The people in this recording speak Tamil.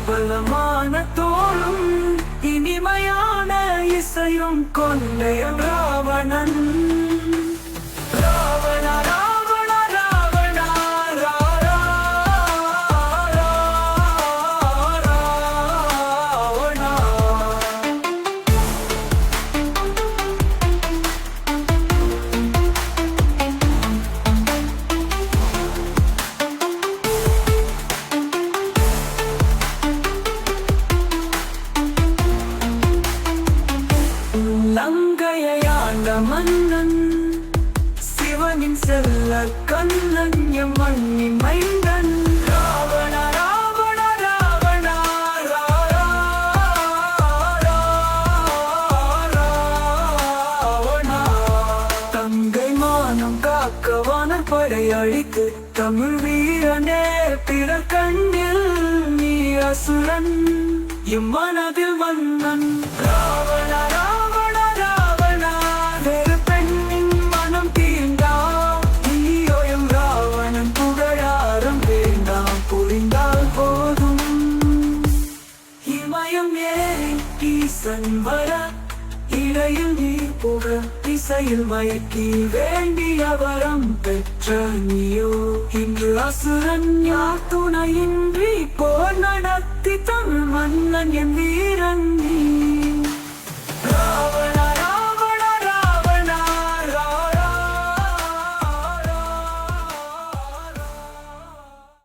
பலமான தோளும் இனிமையான இசையும் கொண்ட ராவணன். ராவண ராவண ராவண ராவணா. லங்கையை ஆண்ட மன்னன் சிவனின் செல்ல கண்ணன் எம்மண்ணி மைந்தன். ராவண ராவண ராவண ராவணா. தங்கை மானம் காக்க வானப்படை அழித்து தமிழ் வீரனே பிற கண்ணில் நீ அசுரன் இம்மனதில் மன்னன். ராவண ராவண ராவணா. வேறு பெண்ணின் மனம் தீண்டாம் நீயோயம் ராவணன் புகழாரம் வேண்டாம் புரிந்தால் போதும். இமயம் ஏறி ஈசன் வர இடையில் நீ புக இசையில் மயக்கி வேண்டிய வரம் பெற்ற நீயோ இன்று அசுரன் யார் துணையின்றி போர் நடத்தி தமிழ் மன்னன் என் வீரன் நீ.